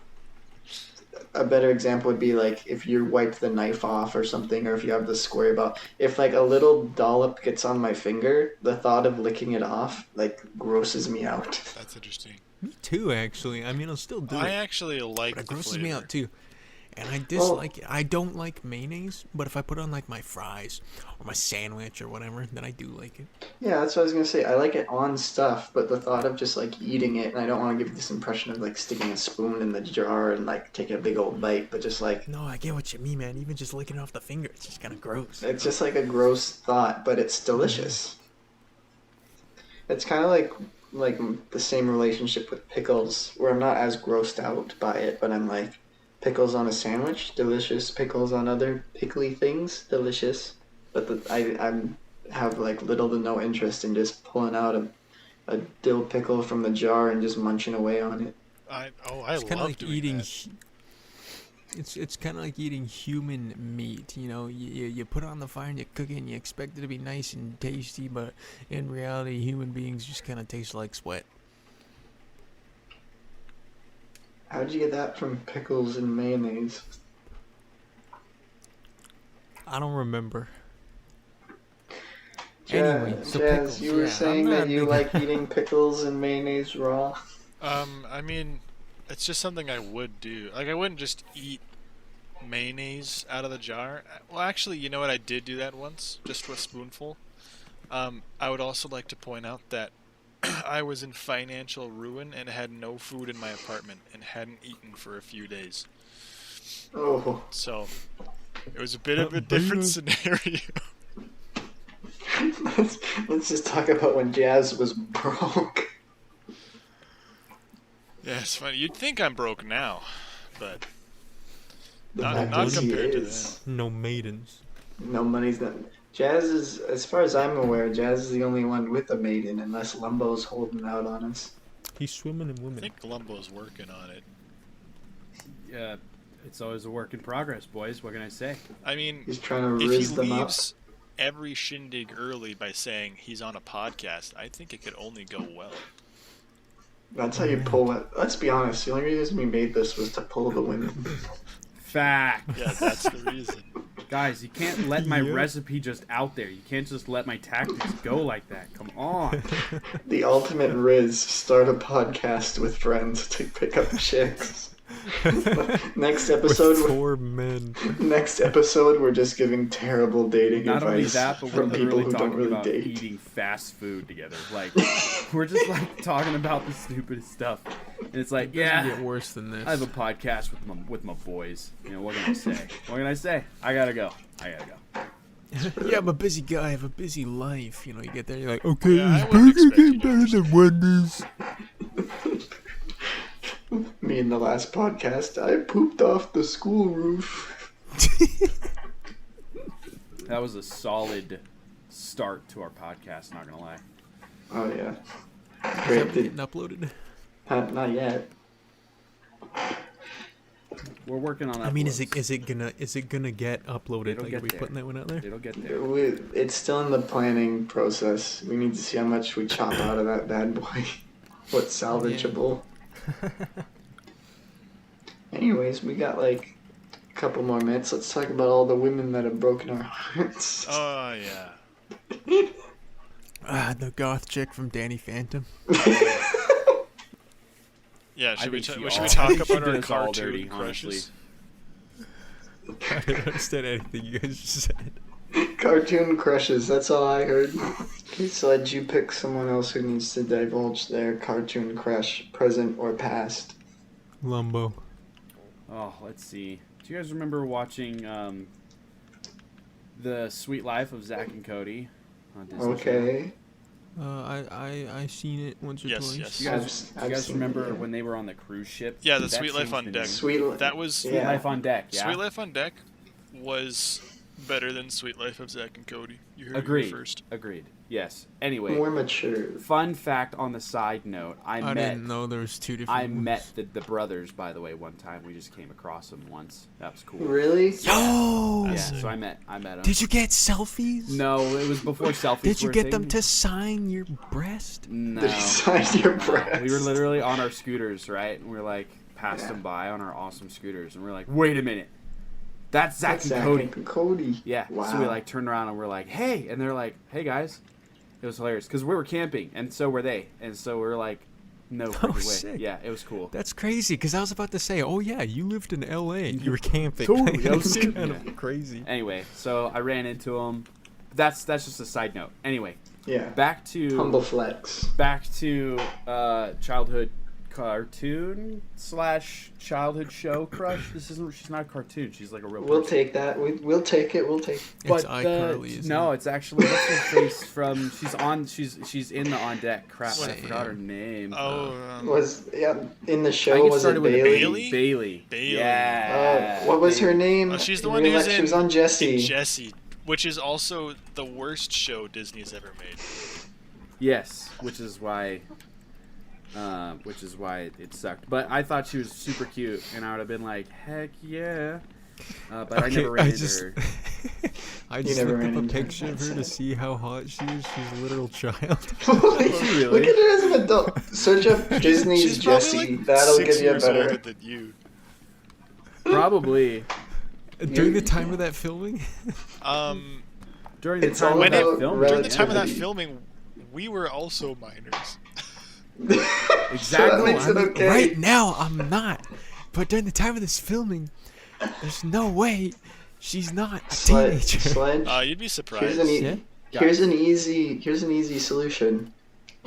a better example would be like if you wipe the knife off or something, or if you have the square about. If like a little dollop gets on my finger, the thought of licking it off like grosses me out. That's interesting. Me too, actually. I mean, I'll still do I it. actually like But it the grosses flavor. me out too. And I dislike it. I don't like mayonnaise, but if I put it on like my fries or my sandwich or whatever, then I do like it. Yeah, that's what I was gonna say. I like it on stuff, but the thought of just like eating it, and I don't want to give this impression of like sticking a spoon in the jar and like taking a big old bite, but just like No, I get what you mean, man. Even just licking it off the finger, it's just kind of gross. it's just like a gross thought, but it's delicious. It's kind of like the same relationship with pickles, where I'm not as grossed out by it, but I'm like pickles on a sandwich, delicious. Pickles on other pickly things, delicious. But I have like little to no interest in just pulling out a dill pickle from the jar and just munching away on it. I It's kind of love like doing eating. that. It's kind of like eating human meat. You know, you put it on the fire and you cook it and you expect it to be nice and tasty, but in reality, human beings just kind of taste like sweat. How'd you get that from pickles and mayonnaise? I don't remember. Ja- Anyway, so Jazz, pickles, you were yeah, saying I'm that not you big- like eating pickles and mayonnaise raw. I mean, it's just something I would do. Like, I wouldn't just eat mayonnaise out of the jar. Well, actually, you know what? I did do that once, just for a spoonful. I would also like to point out that I was in financial ruin and had no food in my apartment and hadn't eaten for a few days. Oh, So, it was a bit of a different scenario. let's just talk about when Jazz was broke. Yeah, it's funny. You'd think I'm broke now, but The Not- fact not is he compared to is. No maidens. No money's not. Jazz is, as far as I'm aware, Jazz is the only one with a maiden, unless Lumbo's holding out on us. He's swimming in I women. think Columbo's working on it. Yeah, it's always a work in progress, boys. What can I say? I mean, He's trying to if he riz them up. leaves every shindig early by saying he's on a podcast, I think it could only go well. That's how you pull it. Let's be honest. The only reason we made this was to pull the women. Fact. Yeah, that's the reason. Guys, you can't let my Yeah. recipe just out there. You can't just let my tactics go like that. Come on. The ultimate riz. Start a podcast with friends to pick up chicks. Next With episode. 4 men. Next episode, we're just giving terrible dating Not only advice that, but we're from people literally who don't talking really about date. eating fast food together. Like, we're just like talking about the stupidest stuff. And it's like, It doesn't get yeah, worse than this. I have a podcast with my boys. You know, what can I say? What can I say? I gotta go. Yeah, I'm a busy guy. I have a busy life. You get there, you're like, okay, Yeah, is I wouldn't Burger expect you King to better than Wendy's? Me in the last podcast, I pooped off the school roof. That was a solid start to our podcast, not gonna lie. Oh yeah. Is that Great. getting uploaded? Not yet. We're working on that. I mean, is it gonna get uploaded? It'll Like, get are we there. putting that one out there? It'll get there. It's still in the planning process. We need to see how much we chop out of that bad boy. What's salvageable. Anyways, we got like a couple more minutes. Let's talk about all the women that have broken our hearts. Oh yeah. The goth chick from Danny Phantom. Yeah, I should we think talk she about all our did us all dirty, cartoon crushes? I didn't understand anything you guys just said. Cartoon crushes, that's all I heard. Okay, so Ed, you pick someone else who needs to divulge their cartoon crush, present or past. Lumbo. Oh, let's see. Do you guys remember watching The Sweet Life of Zack and Cody on Disney Channel? Okay. I seen it once or Yes, twice. yes. You guys, I've you guys seen remember it, yeah. when they were on the cruise ship? Yeah, the Did that Sweet Life change on the Deck. name? Sweet. That was Sweet Yeah. Life on Deck, yeah? Sweet Life on Deck was better than Sweet Life of Zack and Cody. You heard it Agreed. here first. Agreed. Yes. Anyway, More mature. fun fact on the side note, I didn't know there was two different I ones. met the brothers, by the way, one time. We just came across them once. That was cool. Really? Yo! Yeah, That's so I met them. Did you get selfies? No, it was before selfies. Did you were a get them thing. to sign your breast? No. Did you sign your No. breast? We were literally on our scooters, right? And we were like, passed them by on our awesome scooters. And we are like, wait a minute. That's Zach That's and Zach Cody. and Cody. Yeah. Wow. So we like turned around and we're like, hey. And they're like, hey, guys. It was hilarious. Because we were camping. And so were they. And so we were like, no freaking way. sick. Yeah, it was cool. That's crazy, because I was about to say, oh yeah, you lived in L.A. and you were camping. Totally, That I was was camping. kind Yeah. of crazy. Anyway, so I ran into them. That's just a side note. Anyway, Yeah. back to Humble flex. childhood cartoon / childhood show crush. She's not a cartoon. She's like a real We'll person. take that. We'll take it. We'll take it. It's iCarly, isn't no, it? it's actually what's her face from. She's in the On Deck. Crap, I Same. forgot her name. Oh, In the I show, think it was started it with a Bailey? Bailey? Bailey. Yeah. What was her Bailey. name? Oh, she's the In one real who's life? She in was on Jessie. Jessie, which is also the worst show Disney's ever made. Yes, which is why it sucked. But I thought she was super cute, and I would have been like, heck yeah. But I never ran into her. I just never looked ran up a into her, picture of that's her to it. see how hot she is. She's a literal child. Really? Look at her as an adult. Search up Disney's She's probably Jessie. like That'll 6 give you a years better. older than you. Probably. During the time of that filming? During the It's time all of that about film. rel- During the time of that Relativity. filming, we were also minors. Exactly. So that makes it I'm- okay. Right now, I'm not. But during the time of this filming, there's no way she's not a teenager. Sledge. You'd be Here's surprised. an, Yeah? here's an easy solution.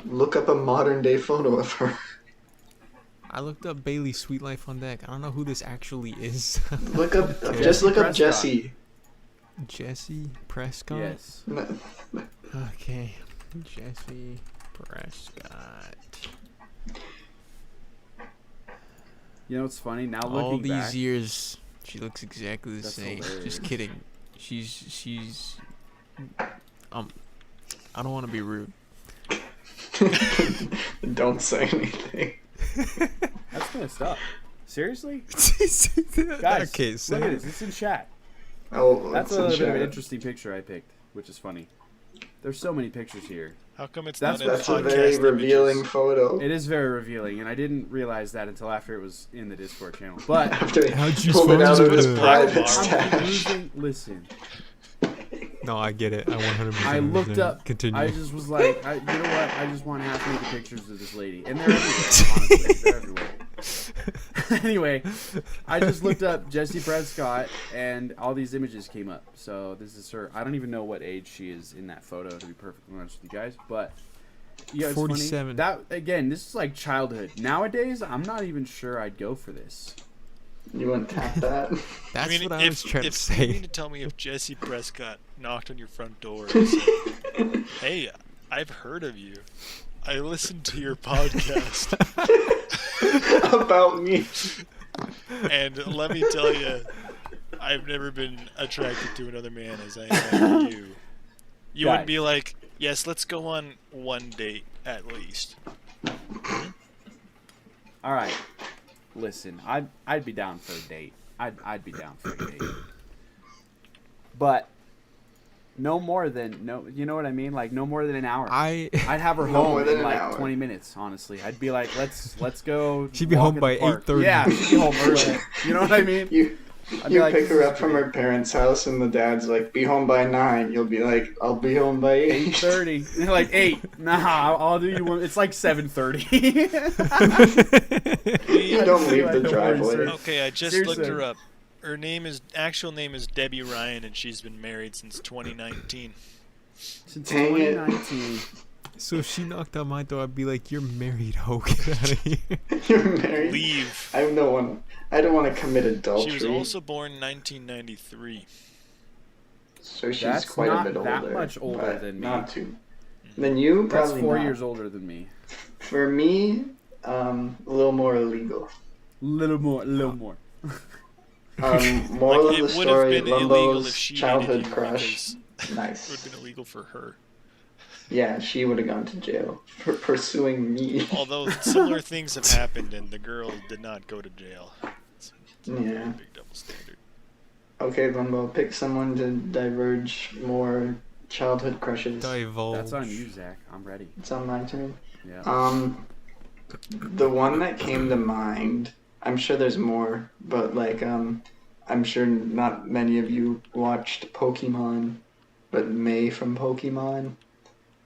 Look up a modern day photo of her. I looked up Bailey Sweet Life on Deck. I don't know who this actually is. Look up, Jessie just look up Prescott. Jessie. Jesse Prescott? Yes. Okay. Jesse Prescott. You know what's funny? Now All looking these back, years, she looks exactly the That's same. hilarious. Just kidding. She's. I don't want to be rude. Don't say anything. that's messed up. Seriously? Guys, Guys, okay, look so at this. It's in chat. Oh, That's it's a in bit of an chat. interesting picture I picked, which is funny. There's so many pictures here. How come it's That's- not in That's a podcast very images? revealing photo. It is very revealing, and I didn't realize that until after it was in the Discord channel. But After he How'd you pulled it out of find his it? private I'm stash. listen, no, I get it. I 100%. I looked understand. up. Continue. I just was like, you know what? I just want half naked pictures of this lady, and they're everywhere. Honestly, they're everywhere. Anyway, I just looked up Jessie Prescott, and all these images came up. So this is her. I don't even know what age she is in that photo, to be perfectly honest with you guys. But yeah, it's 47. funny. That again, this is like childhood. Nowadays, I'm not even sure I'd go for this. You wouldn't tap that? That's I mean, what I was trying to if you mean say. to tell me if Jesse Prescott knocked on your front door and said, "Hey, I've heard of you. I listened to your podcast, About me. and let me tell you, I've never been attracted to another man as I am to you." You would be Guys. like, "Yes, let's go on one date at least." All right. Listen, I'd be down for a date. I'd be down for a date. But no more than you know what I mean? Like no more than an hour. I'd have her No home more than in an like hour. 20 minutes, honestly. I'd be like, let's go. She'd be walk home in by the park. 8:30. Yeah, she'd be home early. You know what I mean? I'd be You like, pick this her is up from great. her parents' house, and the dad's like, "Be home by 9." You'll be like, "I'll be home by 8." 8:30. They're like 8. Nah, I'll do you one. It's like 7:30. You don't leave Like, the don't worry, driveway. sir. Okay, I just Seriously. looked her up. Her actual name is Debbie Ryan, and she's been married since 2019. Since Dang it. 2019. So if she knocked on my door, I'd be like, "You're married, ho, get out of here." You're married. Leave. I don't want to commit adultery. She was also born in 1993. So she's That's quite not a bit that older. much older but than me. Not too. Than you, That's probably 4 not. years older than me. For me, a little more illegal. Little more. Moral Like, of it the would have story: been illegal Lumbo's if she childhood dated you crush. because it would have Nice. been illegal for her. Yeah, she would have gone to jail for pursuing me. Although similar things have happened, and the girl did not go to jail. It's a very Yeah. big double standard. Okay, Lumbo, pick someone to diverge more childhood crushes. Divulge. That's on you, Zach. I'm ready. It's on my turn. Yeah. The one that came to mind, I'm sure there's more, but like, I'm sure not many of you watched Pokemon, but May from Pokemon,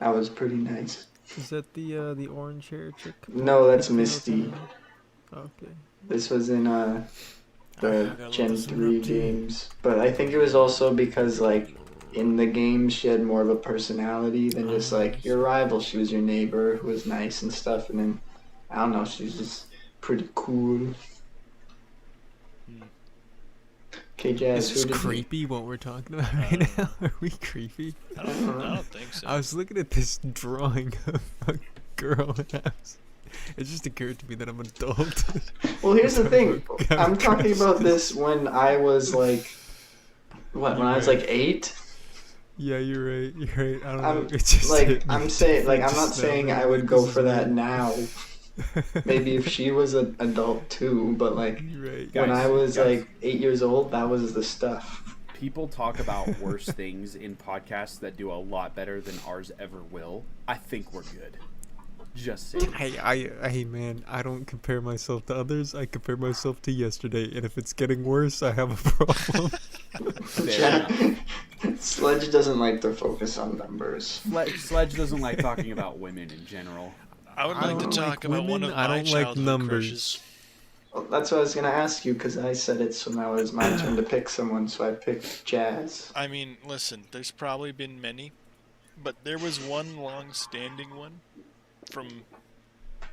that was pretty nice. Is that the orange hair chick? No, that's Potato Misty. Town? Okay. This was in I the gotta look Gen this one 3 up, too. games, but I think it was also because like in the game she had more of a personality than just like your rival. She was your neighbor who was nice and stuff, and then I don't know, she's just pretty cool. Okay, Jazz, Is this who did creepy what we're talking about right now? Are we creepy? I don't think so. I was looking at this drawing of a girl and it just occurred to me that I'm an adult. Well, here's the thing. Have I'm talking crushed. about this when I was like, when I was like 8. Yeah, you're right. You're right. I don't I'm know. It just like, hit me. I'm saying, like, I'm Just not now, saying like, I would this go is for that weird. now. Maybe if she was an adult too, but like You're right. when Guys, I was guys. like 8 years old, that was the stuff. People talk about worse things in podcasts that do a lot better than ours ever will. I think we're good. Just saying. Hey, man, I don't compare myself to others. I compare myself to yesterday, and if it's getting worse, I have a problem. Fair enough. Sledge doesn't like to focus on numbers. Sledge doesn't like talking about women in general. I would I like to don't talk like about one women, of I my don't like childhood numbers. crushes. Well, that's what I was gonna ask you because I said it, so now it's my turn to pick someone. So I picked Jazz. I mean, listen, there's probably been many, but there was one long-standing one from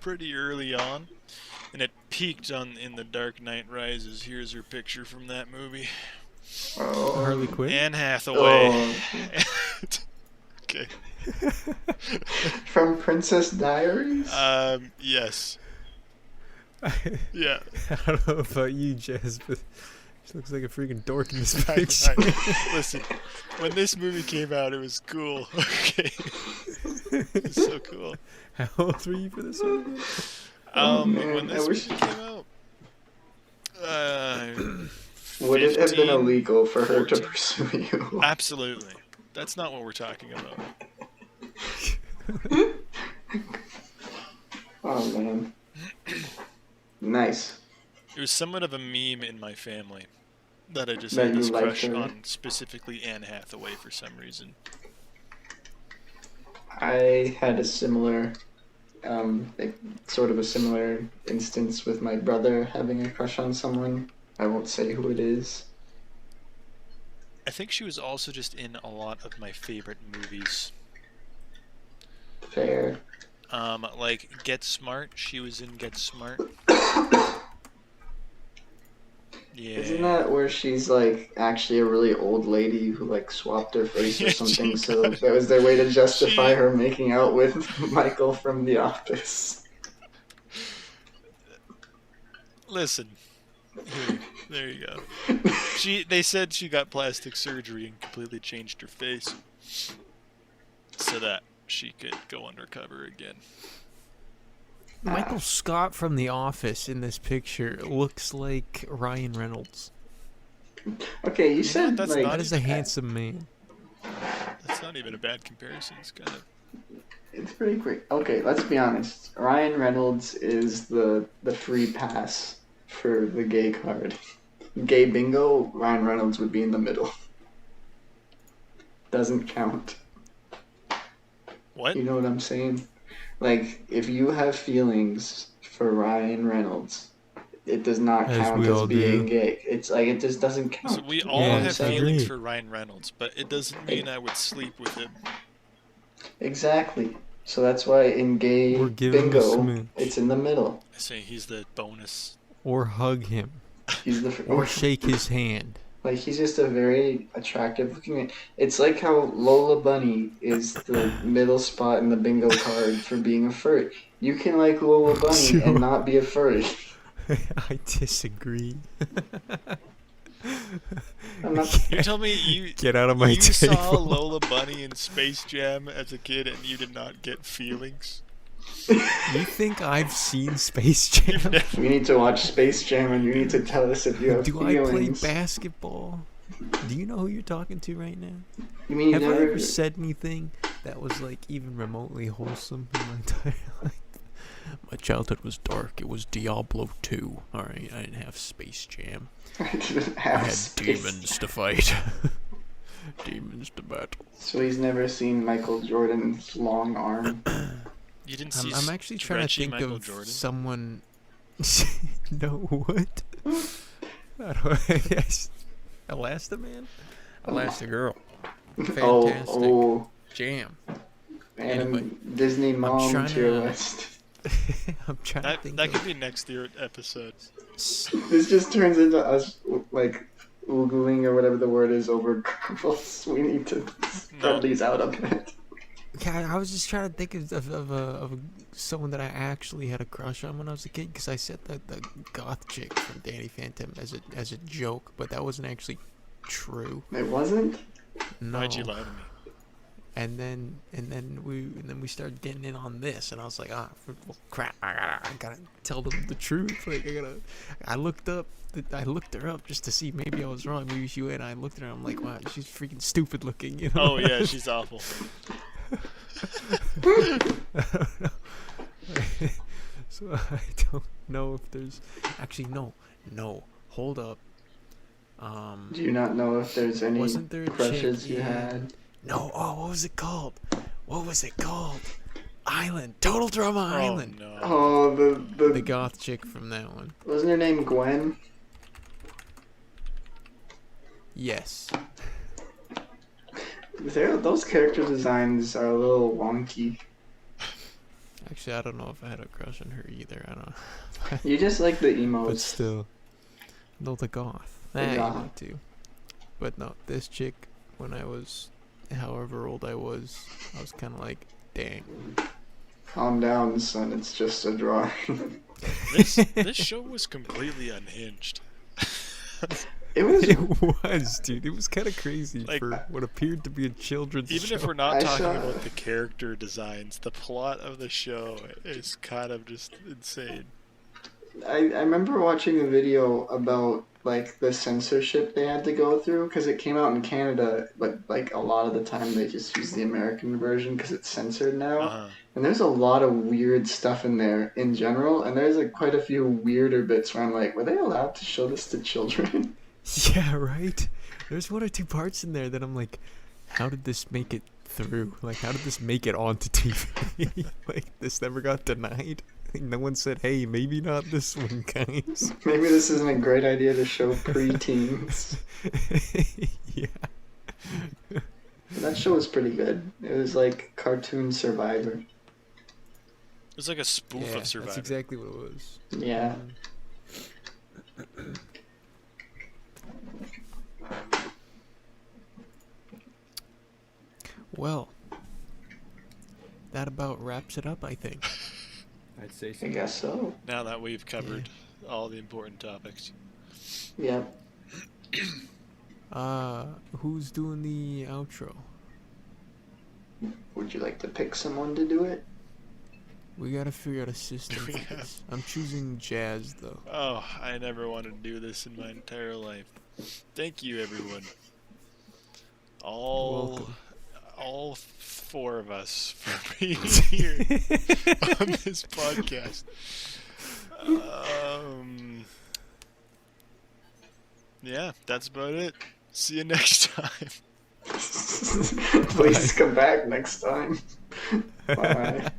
pretty early on, and it peaked in The Dark Knight Rises. Here's her picture from that movie. Oh, Harley Quinn? Anne Hathaway. Oh. Okay. From Princess Diaries. Yes. Yeah. I don't know about you, Jazz, but she looks like a freaking dork in this I- picture. Listen, when this movie came out, it was cool. Okay. It was so cool. How old were you for this one again? Man, When I this wish- movie came out, Would it have been 15, illegal for her to 14? pursue you? Absolutely. That's not what we're talking about. Oh man. Nice. It was somewhat of a meme in my family that I just That had you this liked crush her. on specifically Anne Hathaway for some reason. I had a similar, sort of a similar instance with my brother having a crush on someone. I won't say who it is. I think she was also just in a lot of my favorite movies. Fair. Like Get Smart. She was in Get Smart. Isn't Yeah. that where she's like actually a really old lady who like swapped her face or Yeah, something? she So got that was their way to justify she. her making out with Michael from The Office. Listen, here, there you go. They said she got plastic surgery and completely changed her face so that she could go undercover again. Michael Scott from The Office in this picture looks like Ryan Reynolds. Okay, you You know what? said like That is a handsome man. That's not even a bad comparison. It's kind of. it's pretty quick. Okay, let's be honest. Ryan Reynolds is the free pass for the gay card. Gay bingo, Ryan Reynolds would be in the middle. Doesn't count. What? You know what I'm saying? Like, if you have feelings for Ryan Reynolds, it does not As count we as all being do. gay. It's like it just doesn't So count. we You know what all I'm have saying? feelings agree. for Ryan Reynolds, but it doesn't mean I would sleep with him. Exactly. So that's why in gay Or give him a bingo, smooch. it's in the middle. I say he's the bonus. Or hug him. He's the Or shake his hand. like he's just a very attractive looking. It's like how Lola Bunny is the middle spot in the bingo card for being a furry. You can like Lola Bunny and not be a furry. I disagree. I'm not. You tell me you Get out of my you saw table. Lola Bunny in Space Jam as a kid and you did not get feelings. You think I've seen Space Jam? We need to watch Space Jam, and you need to tell us if you have Do I play feelings. basketball? Do you know who you're talking to right now? You mean you Have I never? ever said anything that was like even remotely wholesome in my entire life? My childhood was dark. It was Diablo 2. Alright, I didn't have Space Jam. I didn't I have had space. demons to fight. Demons to battle. So he's never seen Michael Jordan's long arm. You didn't see I'm actually trying to stretchy think Michael of Jordan? someone. No, what? I don't. Yes. Elastaman? Elastigirl. Fantastic. Oh, Jam. and Anyway, Disney mom trying tier to- list. I'm trying to think That of could be next year episode. This just turns into us like oogling or whatever the word is over girls. We need to spread No. these out a bit. Yeah, I was just trying to think of someone that I actually had a crush on when I was a kid, because I said that the goth chick from Danny Phantom as a joke, but that wasn't actually true. It wasn't. No. Why'd you lie to me? And then we started getting in on this, and I was like, well, crap, I gotta tell them the truth. Like I looked her up just to see, maybe I was wrong, maybe she went. I looked at her, I'm like, wow, she's freaking stupid looking, you know? Oh yeah, she's awful. I don't know. So I don't know if there's actually no. Hold up. Do you not know if there's any Wasn't there a crushes chick you in- had? No. Oh, what was it called? Island. Total Drama Island. Oh no. Oh, The the goth chick from that one. wasn't her name Gwen? Yes. Those character designs are a little wonky. Actually, I don't know if I had a crush on her either. I don't know. You just like the emos. But still. No, the goth. The goth. You too. But no, this chick, when I was however old I was kind of like, dang. Calm down, son. It's just a drawing. This show was completely unhinged. It was. It was, dude. It was kind of crazy Like- for what appeared to be a children's Even show. if we're not I talking saw- about the character designs, the plot of the show is kind of just insane. I remember watching a video about like the censorship they had to go through because it came out in Canada, but like a lot of the time they just use the American version because it's censored now. Uh-huh. And there's a lot of weird stuff in there in general, and there's like quite a few weirder bits where I'm like, were they allowed to show this to children? Yeah, right? There's one or two parts in there that I'm like, how did this make it through? Like, how did this make it onto TV? Like, this never got denied? Like, no one said, hey, maybe not this one, guys. Maybe this isn't a great idea to show preteens. Yeah. But that show was pretty good. It was like cartoon Survivor. It's like a spoof Yeah, of Survivor. that's exactly what it was. Yeah. Well, that about wraps it up, I think. I'd say so. I guess so. Now that we've covered all the important topics. Yep. Who's doing the outro? Would you like to pick someone to do it? We gotta figure out a system We for have- this. I'm choosing Jazz, though. Oh, I never wanted to do this in my entire life. Thank you, everyone. welcome. All four of us for being here on this podcast. Yeah, that's about it. See you next time. Please come back next time. Bye.